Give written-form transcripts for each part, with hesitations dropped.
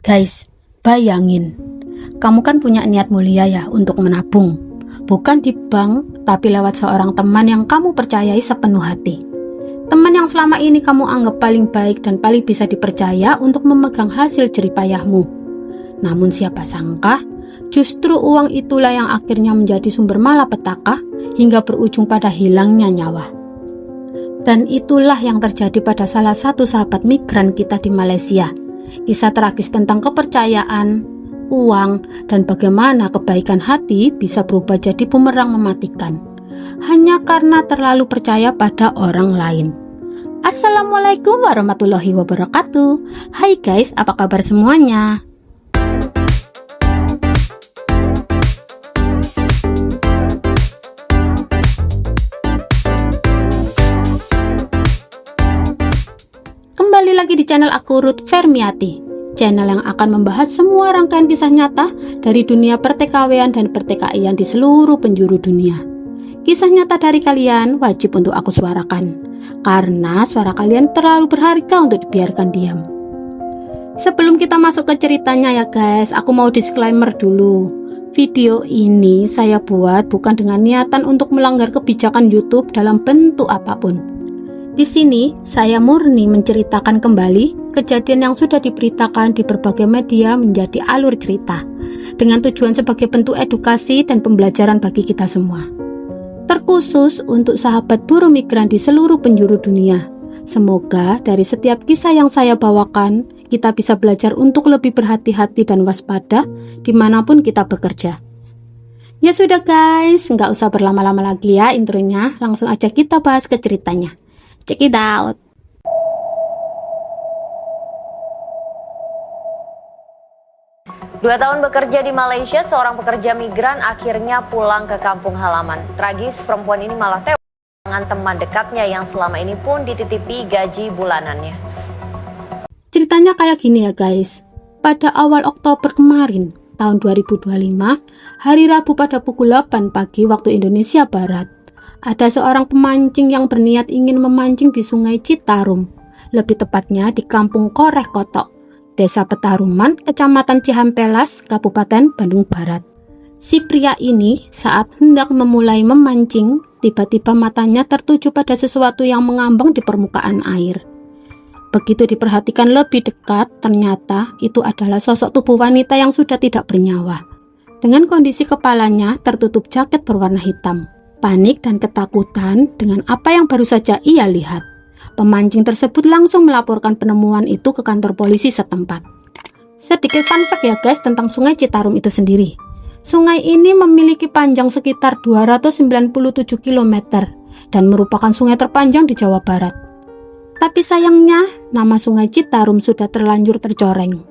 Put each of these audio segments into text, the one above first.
Guys, bayangin, kamu kan punya niat mulia ya untuk menabung. Bukan di bank, tapi lewat seorang teman yang kamu percayai sepenuh hati. Teman yang selama ini kamu anggap paling baik dan paling bisa dipercaya untuk memegang hasil jeripayahmu. Namun siapa sangka, justru uang itulah yang akhirnya menjadi sumber malapetaka hingga berujung pada hilangnya nyawa. Dan itulah yang terjadi pada salah satu sahabat migran kita di Malaysia. Kisah tragis tentang kepercayaan, uang, dan bagaimana kebaikan hati bisa berubah jadi bumerang mematikan hanya karena terlalu percaya pada orang lain. Assalamualaikum warahmatullahi wabarakatuh. Hai guys, apa kabar semuanya? Kembali lagi di channel aku, Ruth Fermiati, channel yang akan membahas semua rangkaian kisah nyata dari dunia pertekawaian dan pertekaian di seluruh penjuru dunia. Kisah nyata dari kalian wajib untuk aku suarakan, karena suara kalian terlalu berharga untuk dibiarkan diam. Sebelum kita masuk ke ceritanya ya guys, aku mau disclaimer dulu. Video ini saya buat bukan dengan niatan untuk melanggar kebijakan YouTube dalam bentuk apapun. Di sini, saya murni menceritakan kembali kejadian yang sudah diberitakan di berbagai media menjadi alur cerita, dengan tujuan sebagai bentuk edukasi dan pembelajaran bagi kita semua. Terkhusus untuk sahabat buruh migran di seluruh penjuru dunia. Semoga dari setiap kisah yang saya bawakan, kita bisa belajar untuk lebih berhati-hati dan waspada dimanapun kita bekerja. Ya sudah guys, nggak usah berlama-lama lagi ya intronya, langsung aja kita bahas ke ceritanya. Check it out. Dua tahun bekerja di Malaysia, seorang pekerja migran akhirnya pulang ke kampung halaman. Tragis, perempuan ini malah tewas dengan teman dekatnya yang selama ini pun dititipi gaji bulanannya. Ceritanya kayak gini ya guys. Pada awal Oktober kemarin, tahun 2025, hari Rabu pada pukul 8 pagi waktu Indonesia Barat, ada seorang pemancing yang berniat ingin memancing di Sungai Citarum, lebih tepatnya di Kampung Koreh Kotok, Desa Petaruman, Kecamatan Cihampelas, Kabupaten Bandung Barat. Si pria ini saat hendak memulai memancing, tiba-tiba matanya tertuju pada sesuatu yang mengambang di permukaan air. Begitu diperhatikan lebih dekat, ternyata itu adalah sosok tubuh wanita yang sudah tidak bernyawa. Dengan kondisi kepalanya tertutup jaket berwarna hitam. Panik dan ketakutan dengan apa yang baru saja ia lihat. Pemancing tersebut langsung melaporkan penemuan itu ke kantor polisi setempat. Sedikit fun fact ya guys tentang Sungai Citarum itu sendiri. Sungai ini memiliki panjang sekitar 297 km dan merupakan sungai terpanjang di Jawa Barat. Tapi sayangnya, nama Sungai Citarum sudah terlanjur tercoreng.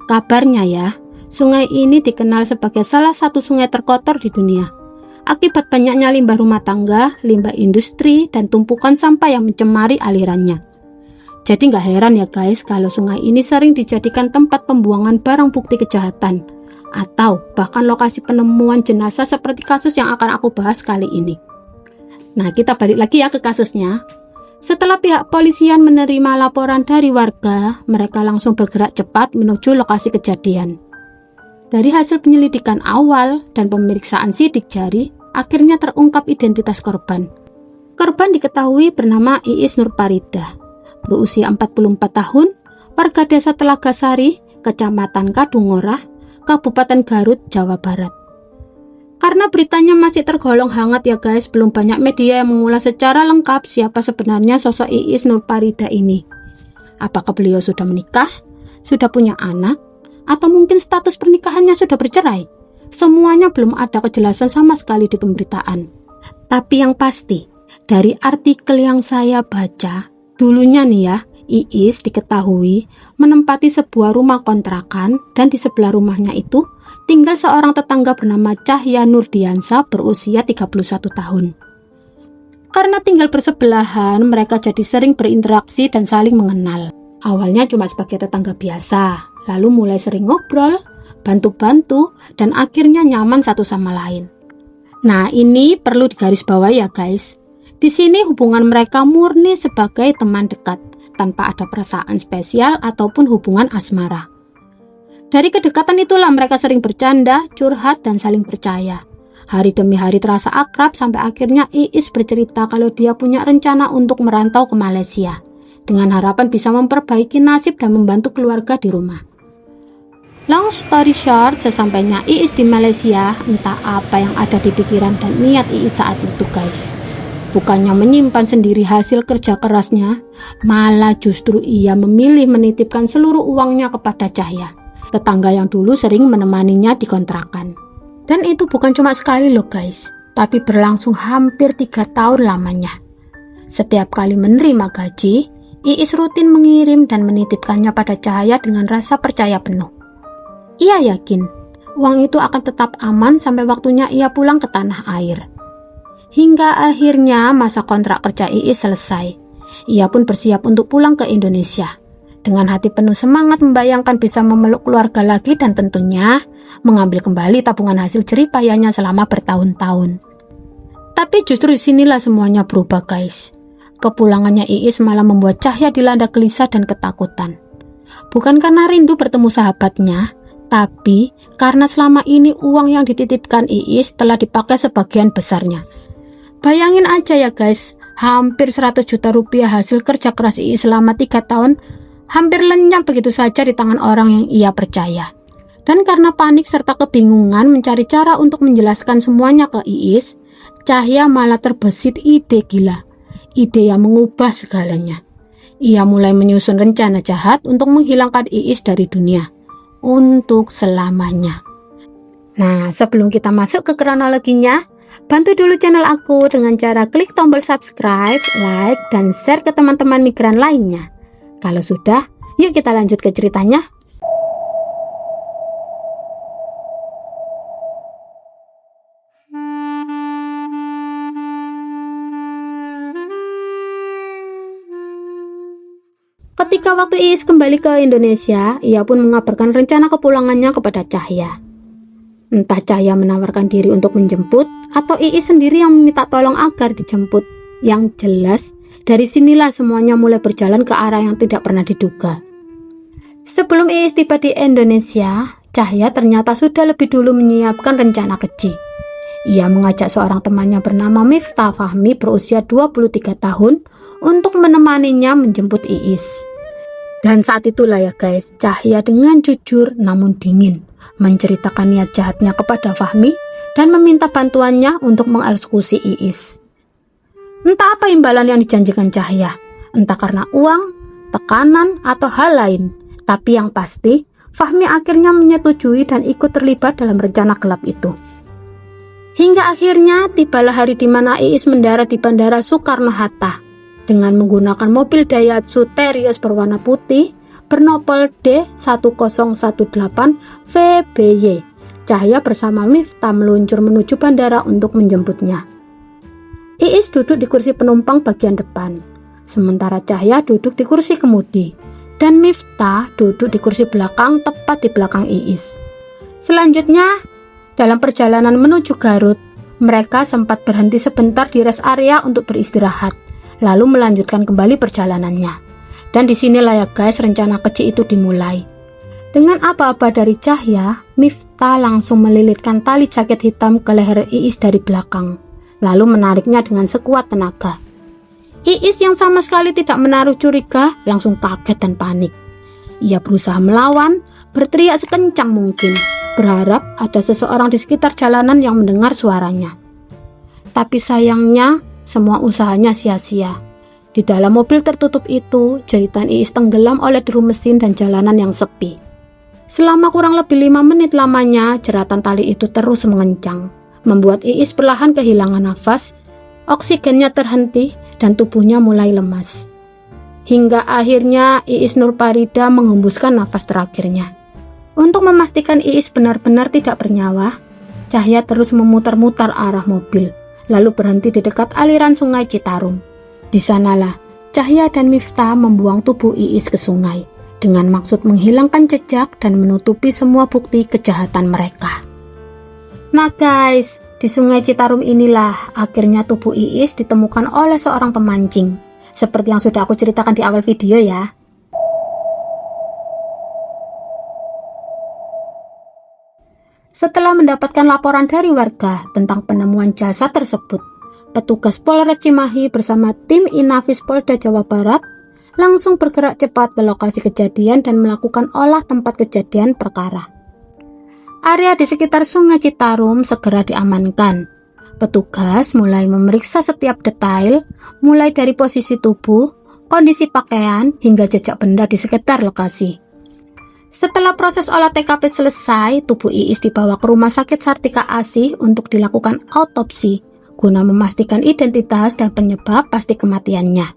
Kabarnya ya, sungai ini dikenal sebagai salah satu sungai terkotor di dunia. Akibat banyaknya limbah rumah tangga, limbah industri, dan tumpukan sampah yang mencemari alirannya. Jadi nggak heran ya guys kalau sungai ini sering dijadikan tempat pembuangan barang bukti kejahatan, atau bahkan lokasi penemuan jenazah seperti kasus yang akan aku bahas kali ini. Nah, kita balik lagi ya ke kasusnya. Setelah pihak polisian menerima laporan dari warga, mereka langsung bergerak cepat menuju lokasi kejadian. Dari hasil penyelidikan awal dan pemeriksaan sidik jari, akhirnya terungkap identitas korban. Korban diketahui bernama Iis Nurparida, berusia 44 tahun, warga desa Telaga Sari, Kecamatan Kadungora, Kabupaten Garut, Jawa Barat. Karena beritanya masih tergolong hangat ya guys, belum banyak media yang mengulas secara lengkap siapa sebenarnya sosok Iis Nurparida ini. Apakah beliau sudah menikah, sudah punya anak, atau mungkin status pernikahannya sudah bercerai? Semuanya belum ada kejelasan sama sekali di pemberitaan. Tapi yang pasti, dari artikel yang saya baca, dulunya nih ya, Iis diketahui menempati sebuah rumah kontrakan dan di sebelah rumahnya itu tinggal seorang tetangga bernama Cahya Nurdiansa berusia 31 tahun. Karena tinggal bersebelahan, mereka jadi sering berinteraksi dan saling mengenal. Awalnya cuma sebagai tetangga biasa, lalu mulai sering ngobrol, bantu-bantu, dan akhirnya nyaman satu sama lain. Nah, ini perlu digarisbawahi ya guys. Di sini hubungan mereka murni sebagai teman dekat, tanpa ada perasaan spesial ataupun hubungan asmara. Dari kedekatan itulah mereka sering bercanda, curhat, dan saling percaya. Hari demi hari terasa akrab sampai akhirnya Iis bercerita kalau dia punya rencana untuk merantau ke Malaysia dengan harapan bisa memperbaiki nasib dan membantu keluarga di rumah. Long story short, sesampainya Iis di Malaysia, entah apa yang ada di pikiran dan niat Iis saat itu guys. Bukannya menyimpan sendiri hasil kerja kerasnya, malah justru ia memilih menitipkan seluruh uangnya kepada Cahya, tetangga yang dulu sering menemaninya di kontrakan. Dan itu bukan cuma sekali loh guys, tapi berlangsung hampir 3 tahun lamanya. Setiap kali menerima gaji, Iis rutin mengirim dan menitipkannya pada Cahya dengan rasa percaya penuh. Ia yakin uang itu akan tetap aman sampai waktunya ia pulang ke tanah air. Hingga akhirnya masa kontrak kerja Iis selesai. Ia pun bersiap untuk pulang ke Indonesia. Dengan hati penuh semangat membayangkan bisa memeluk keluarga lagi dan tentunya mengambil kembali tabungan hasil jerih payahnya selama bertahun-tahun. Tapi justru disinilah semuanya berubah guys. Kepulangannya Iis malah membuat Cahya dilanda gelisah dan ketakutan. Bukan karena rindu bertemu sahabatnya, tapi karena selama ini uang yang dititipkan Iis telah dipakai sebagian besarnya. Bayangin aja ya guys, hampir 100 juta rupiah hasil kerja keras Iis selama 3 tahun hampir lenyap begitu saja di tangan orang yang ia percaya. Dan karena panik serta kebingungan mencari cara untuk menjelaskan semuanya ke Iis, Cahya malah terbesit ide gila. Ide yang mengubah segalanya. Ia mulai menyusun rencana jahat untuk menghilangkan Iis dari dunia. Untuk selamanya. Nah, sebelum kita masuk ke kronologinya, bantu dulu channel aku dengan cara klik tombol subscribe, like, dan share ke teman-teman migran lainnya. Kalau sudah, yuk kita lanjut ke ceritanya. Ketika waktu Iis kembali ke Indonesia, ia pun mengabarkan rencana kepulangannya kepada Cahya. Entah Cahya menawarkan diri untuk menjemput, atau Iis sendiri yang meminta tolong agar dijemput. Yang jelas, dari sinilah semuanya mulai berjalan ke arah yang tidak pernah diduga. Sebelum Iis tiba di Indonesia, Cahya ternyata sudah lebih dulu menyiapkan rencana keji. Ia mengajak seorang temannya bernama Miftah Fahmi berusia 23 tahun untuk menemaninya menjemput Iis. Dan saat itulah ya guys, Cahya dengan jujur namun dingin menceritakan niat jahatnya kepada Fahmi dan meminta bantuannya untuk mengeksekusi Iis. Entah apa imbalan yang dijanjikan Cahya, entah karena uang, tekanan, atau hal lain. Tapi yang pasti, Fahmi akhirnya menyetujui dan ikut terlibat dalam rencana gelap itu. Hingga akhirnya tibalah hari di mana Iis mendarat di Bandara Soekarno-Hatta dengan menggunakan mobil Daihatsu Terios berwarna putih bernopol D1018 VBY. Cahya bersama Miftah meluncur menuju bandara untuk menjemputnya. Iis duduk di kursi penumpang bagian depan, sementara Cahya duduk di kursi kemudi, dan Miftah duduk di kursi belakang tepat di belakang Iis. Selanjutnya, dalam perjalanan menuju Garut, mereka sempat berhenti sebentar di rest area untuk beristirahat, lalu melanjutkan kembali perjalanannya. Dan disinilah ya guys rencana keji itu dimulai. Dengan aba-aba dari Cahya, Miftah langsung melilitkan tali jaket hitam ke leher Iis dari belakang, lalu menariknya dengan sekuat tenaga. Iis yang sama sekali tidak menaruh curiga langsung kaget dan panik. Ia berusaha melawan, berteriak sekencang mungkin, berharap ada seseorang di sekitar jalanan yang mendengar suaranya. Tapi sayangnya semua usahanya sia-sia. Di dalam mobil tertutup itu, jeritan Iis tenggelam oleh deru mesin dan jalanan yang sepi. Selama kurang lebih 5 menit lamanya, jeratan tali itu terus mengencang, membuat Iis perlahan kehilangan nafas, oksigennya terhenti, dan tubuhnya mulai lemas. Hingga akhirnya Iis Nurparida menghembuskan nafas terakhirnya. Untuk memastikan Iis benar-benar tidak bernyawa, Cahya terus memutar-mutar arah mobil, lalu berhenti di dekat aliran sungai Citarum. Di sanalah Cahya dan Miftah membuang tubuh Iis ke sungai, dengan maksud menghilangkan jejak dan menutupi semua bukti kejahatan mereka. Nah guys, di sungai Citarum inilah akhirnya tubuh Iis ditemukan oleh seorang pemancing, seperti yang sudah aku ceritakan di awal video ya. Setelah mendapatkan laporan dari warga tentang penemuan jasad tersebut, petugas Polres Cimahi bersama tim Inafis Polda Jawa Barat langsung bergerak cepat ke lokasi kejadian dan melakukan olah tempat kejadian perkara. Area di sekitar Sungai Citarum segera diamankan. Petugas mulai memeriksa setiap detail, mulai dari posisi tubuh, kondisi pakaian, hingga jejak benda di sekitar lokasi. Setelah proses olah TKP selesai, tubuh Iis dibawa ke Rumah Sakit Sartika Asih untuk dilakukan autopsi, guna memastikan identitas dan penyebab pasti kematiannya.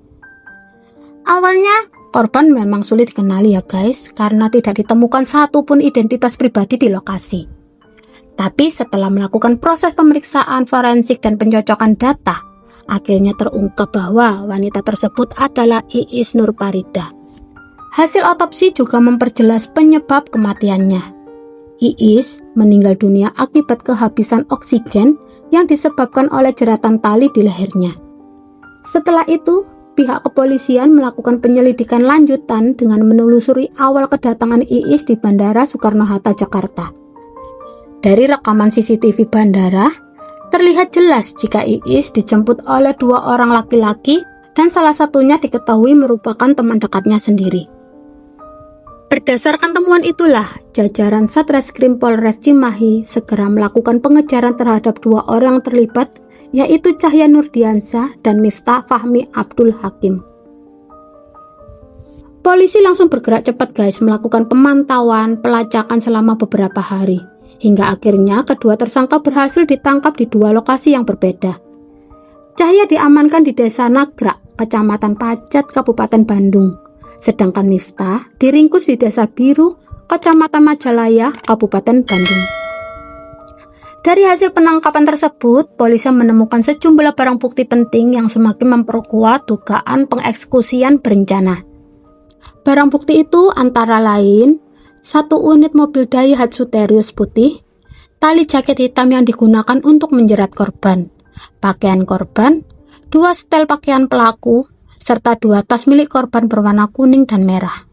Awalnya, korban memang sulit dikenali ya guys, karena tidak ditemukan satupun identitas pribadi di lokasi. Tapi setelah melakukan proses pemeriksaan forensik dan pencocokan data, akhirnya terungkap bahwa wanita tersebut adalah Iis Nurparida. Hasil otopsi juga memperjelas penyebab kematiannya. Iis meninggal dunia akibat kehabisan oksigen yang disebabkan oleh jeratan tali di lehernya. Setelah itu, pihak kepolisian melakukan penyelidikan lanjutan dengan menelusuri awal kedatangan Iis di Bandara Soekarno-Hatta, Jakarta. Dari rekaman CCTV bandara, terlihat jelas jika Iis dijemput oleh 2 orang laki-laki dan salah satunya diketahui merupakan teman dekatnya sendiri. Berdasarkan temuan itulah, jajaran Satreskrim Polres Cimahi segera melakukan pengejaran terhadap 2 orang terlibat, yaitu Cahya Nurdiansah dan Miftah Fahmi Abdul Hakim. Polisi langsung bergerak cepat guys, melakukan pemantauan, pelacakan selama beberapa hari, hingga akhirnya kedua tersangka berhasil ditangkap di 2 lokasi yang berbeda. Cahya diamankan di Desa Nagrak, Kecamatan Pacet, Kabupaten Bandung. Sedangkan Miftah diringkus di Desa Biru, Kecamatan Majalaya, Kabupaten Bandung. Dari hasil penangkapan tersebut, polisi menemukan sejumlah barang bukti penting yang semakin memperkuat dugaan pengeksekusian berencana. Barang bukti itu antara lain 1 unit mobil Daihatsu Terios putih, tali jaket hitam yang digunakan untuk menjerat korban, pakaian korban, 2 setel pakaian pelaku, serta 2 tas milik korban berwarna kuning dan merah.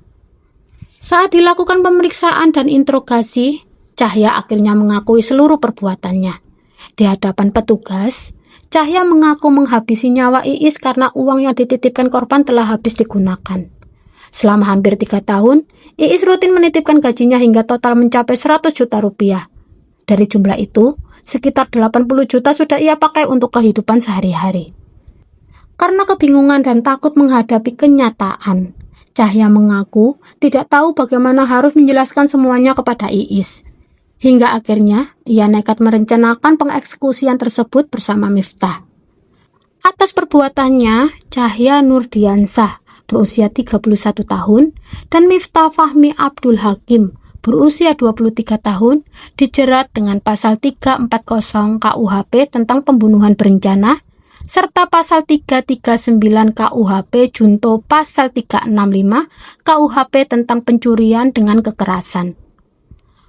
Saat dilakukan pemeriksaan dan interogasi, Cahya akhirnya mengakui seluruh perbuatannya. Di hadapan petugas, Cahya mengaku menghabisi nyawa Iis karena uang yang dititipkan korban telah habis digunakan. Selama hampir 3 tahun, Iis rutin menitipkan gajinya hingga total mencapai 100 juta rupiah. Dari jumlah itu, sekitar 80 juta sudah ia pakai untuk kehidupan sehari-hari. Karena kebingungan dan takut menghadapi kenyataan, Cahya mengaku tidak tahu bagaimana harus menjelaskan semuanya kepada Iis. Hingga akhirnya, ia nekat merencanakan pengeksekusian tersebut bersama Miftah. Atas perbuatannya, Cahya Nurdiansah berusia 31 tahun dan Miftah Fahmi Abdul Hakim berusia 23 tahun dijerat dengan pasal 340 KUHP tentang pembunuhan berencana serta pasal 339 KUHP junto pasal 365 KUHP tentang pencurian dengan kekerasan.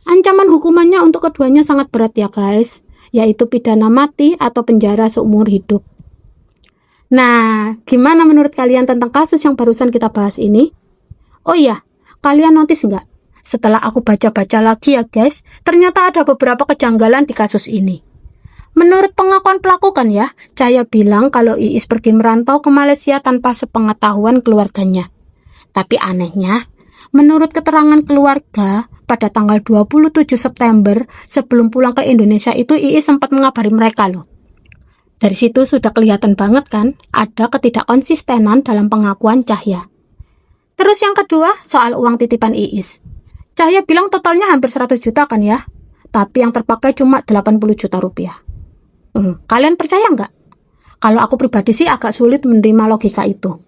Ancaman hukumannya untuk keduanya sangat berat ya guys, yaitu pidana mati atau penjara seumur hidup. Nah, gimana menurut kalian tentang kasus yang barusan kita bahas ini? Oh iya, kalian notice nggak? Setelah aku baca-baca lagi ya guys, ternyata ada beberapa kejanggalan di kasus ini. Menurut pengakuan pelaku kan ya, Cahya bilang kalau Iis pergi merantau ke Malaysia tanpa sepengetahuan keluarganya. Tapi anehnya, menurut keterangan keluarga, pada tanggal 27 September sebelum pulang ke Indonesia itu Iis sempat mengabari mereka loh. Dari situ sudah kelihatan banget kan, ada ketidakkonsistenan dalam pengakuan Cahya. Terus yang kedua, soal uang titipan Iis. Cahya bilang totalnya hampir 100 juta kan ya, tapi yang terpakai cuma 80 juta rupiah. Kalian percaya nggak? Kalau aku pribadi sih agak sulit menerima logika itu.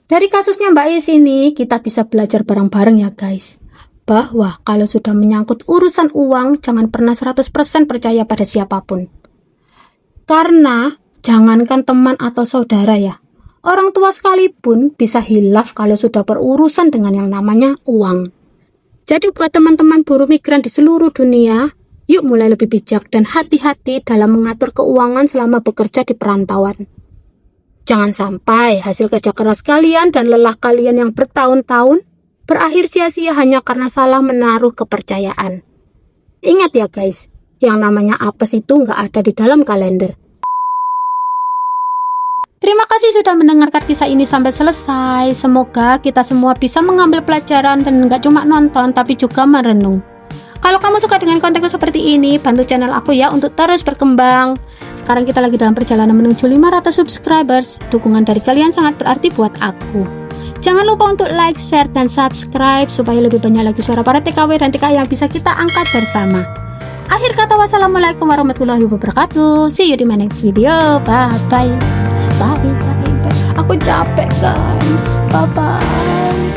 Dari kasusnya Mbak Iis ini, kita bisa belajar bareng-bareng ya guys, bahwa kalau sudah menyangkut urusan uang, jangan pernah 100% percaya pada siapapun. Karena, jangankan teman atau saudara ya, orang tua sekalipun bisa hilaf kalau sudah berurusan dengan yang namanya uang. Jadi buat teman-teman buruh migran di seluruh dunia, yuk mulai lebih bijak dan hati-hati dalam mengatur keuangan selama bekerja di perantauan. Jangan sampai hasil kerja keras kalian dan lelah kalian yang bertahun-tahun berakhir sia-sia hanya karena salah menaruh kepercayaan. Ingat ya guys, yang namanya apes itu nggak ada di dalam kalender. Terima kasih sudah mendengarkan kisah ini sampai selesai. Semoga kita semua bisa mengambil pelajaran dan nggak cuma nonton tapi juga merenung. Kalau kamu suka dengan kontenku seperti ini, bantu channel aku ya untuk terus berkembang. Sekarang kita lagi dalam perjalanan menuju 500 subscribers. Dukungan dari kalian sangat berarti buat aku. Jangan lupa untuk like, share, dan subscribe supaya lebih banyak lagi suara para TKW dan TKI yang bisa kita angkat bersama. Akhir kata, wassalamualaikum warahmatullahi wabarakatuh. See you di my next video. Bye bye. Bye bye bye. Aku capek guys. Bye bye.